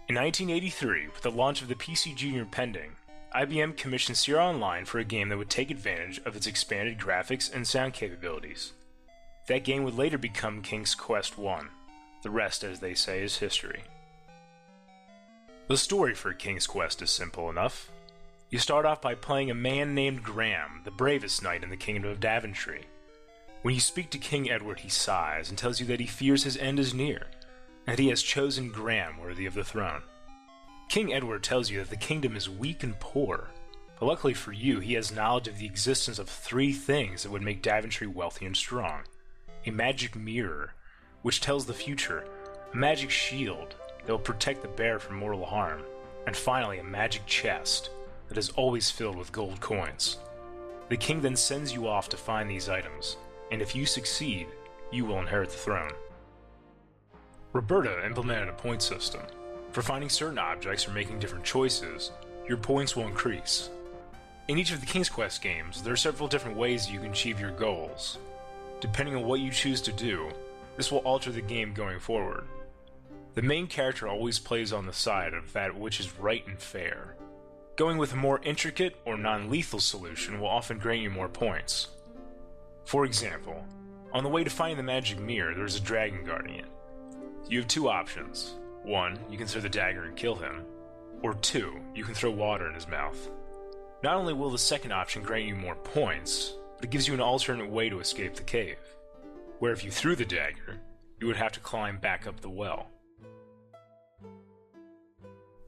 In 1983, with the launch of the PC Junior pending, IBM commissioned Sierra Online for a game that would take advantage of its expanded graphics and sound capabilities. That game would later become King's Quest I. The rest, as they say, is history. The story for King's Quest is simple enough. You start off by playing a man named Graham, the bravest knight in the Kingdom of Daventry. When you speak to King Edward, he sighs and tells you that he fears his end is near, and that he has chosen Graham worthy of the throne. King Edward tells you that the kingdom is weak and poor, but luckily for you, he has knowledge of the existence of 3 things that would make Daventry wealthy and strong. A magic mirror, which tells the future, a magic shield that will protect the bear from mortal harm, and finally a magic chest that is always filled with gold coins. The king then sends you off to find these items, and if you succeed, you will inherit the throne. Roberta implemented a point system. For finding certain objects or making different choices, your points will increase. In each of the King's Quest games, there are several different ways you can achieve your goals. Depending on what you choose to do, this will alter the game going forward. The main character always plays on the side of that which is right and fair. Going with a more intricate or non-lethal solution will often grant you more points. For example, on the way to finding the magic mirror, there is a dragon guarding it. You have 2 options. 1, you can throw the dagger and kill him, or 2, you can throw water in his mouth. Not only will the second option grant you more points, but it gives you an alternate way to escape the cave, where if you threw the dagger, you would have to climb back up the well.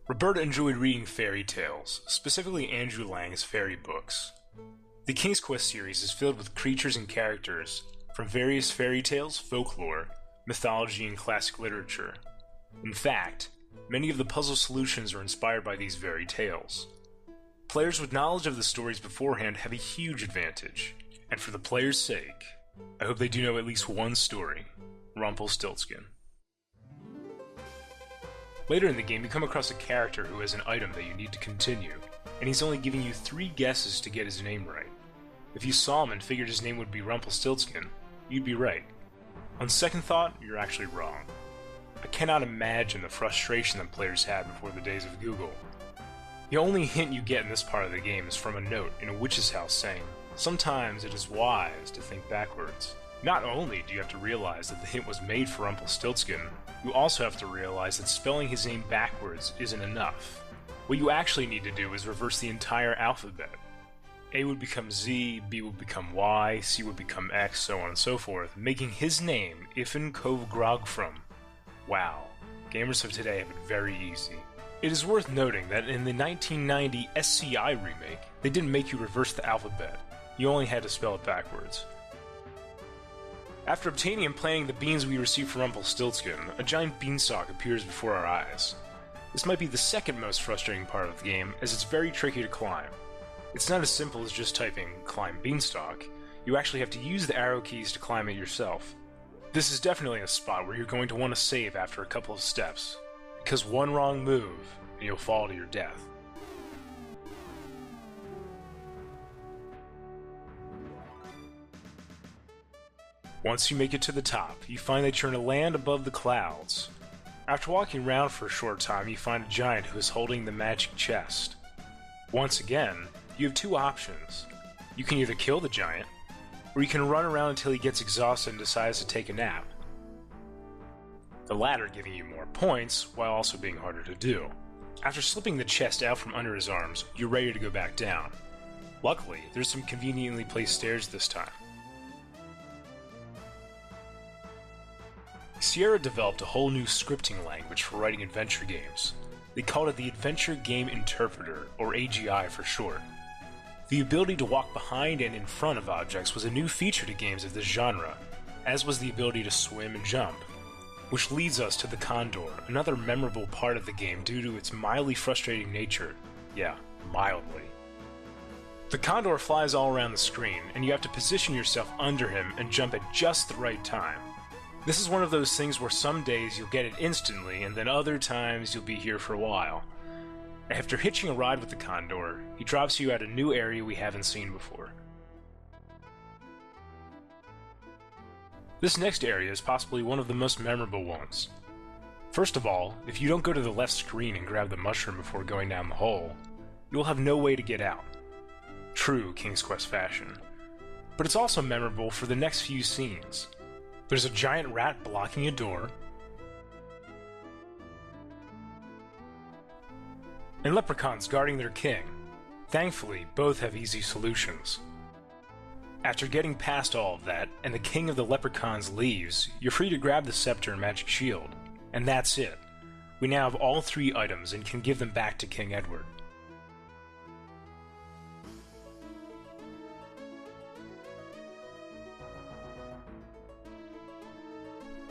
Roberta enjoyed reading fairy tales, specifically Andrew Lang's fairy books. The King's Quest series is filled with creatures and characters from various fairy tales, folklore, mythology, and classic literature. In fact, many of the puzzle solutions are inspired by these very tales. Players with knowledge of the stories beforehand have a huge advantage, and for the player's sake, I hope they do know at least one story: Rumpelstiltskin. Later in the game, you come across a character who has an item that you need to continue, and he's only giving you 3 guesses to get his name right. If you saw him and figured his name would be Rumpelstiltskin, you'd be right. On second thought, you're actually wrong. I cannot imagine the frustration that players had before the days of Google. The only hint you get in this part of the game is from a note in a witch's house saying, "Sometimes it is wise to think backwards." Not only do you have to realize that the hint was made for Rumpelstiltskin, you also have to realize that spelling his name backwards isn't enough. What you actually need to do is reverse the entire alphabet. A would become Z, B would become Y, C would become X, so on and so forth, making his name Ifin Kov Grogfrum. Wow, gamers of today have it very easy. It is worth noting that in the 1990 SCI remake, they didn't make you reverse the alphabet. You only had to spell it backwards. After obtaining and planting the beans we received from Rumpelstiltskin, a giant beanstalk appears before our eyes. This might be the second most frustrating part of the game, as it's very tricky to climb. It's not as simple as just typing "climb beanstalk." You actually have to use the arrow keys to climb it yourself. This is definitely a spot where you're going to want to save after a couple of steps, because one wrong move, and you'll fall to your death. Once you make it to the top, you find that you're in a land above the clouds. After walking around for a short time, you find a giant who is holding the magic chest. Once again, you have 2 options. You can either kill the giant, or you can run around until he gets exhausted and decides to take a nap. The latter giving you more points, while also being harder to do. After slipping the chest out from under his arms, you're ready to go back down. Luckily, there's some conveniently placed stairs this time. Sierra developed a whole new scripting language for writing adventure games. They called it the Adventure Game Interpreter, or AGI for short. The ability to walk behind and in front of objects was a new feature to games of this genre, as was the ability to swim and jump. Which leads us to the Condor, another memorable part of the game due to its mildly frustrating nature. Yeah, mildly. The Condor flies all around the screen, and you have to position yourself under him and jump at just the right time. This is one of those things where some days you'll get it instantly, and then other times you'll be here for a while. After hitching a ride with the Condor, he drops you at a new area we haven't seen before. This next area is possibly one of the most memorable ones. First of all, if you don't go to the left screen and grab the mushroom before going down the hole, you will have no way to get out. True King's Quest fashion. But it's also memorable for the next few scenes. There's a giant rat blocking a door, and leprechauns guarding their king. Thankfully, both have easy solutions. After getting past all of that, and the king of the leprechauns leaves, you're free to grab the scepter and magic shield. And that's it. We now have all 3 items and can give them back to King Edward.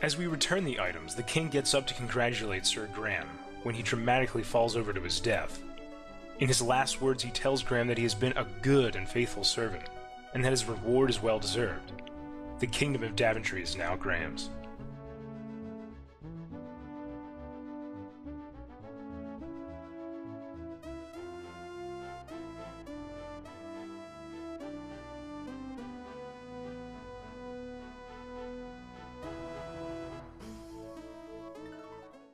As we return the items, the king gets up to congratulate Sir Graham, when he dramatically falls over to his death. In his last words, he tells Graham that he has been a good and faithful servant, and that his reward is well deserved. The kingdom of Daventry is now Graham's.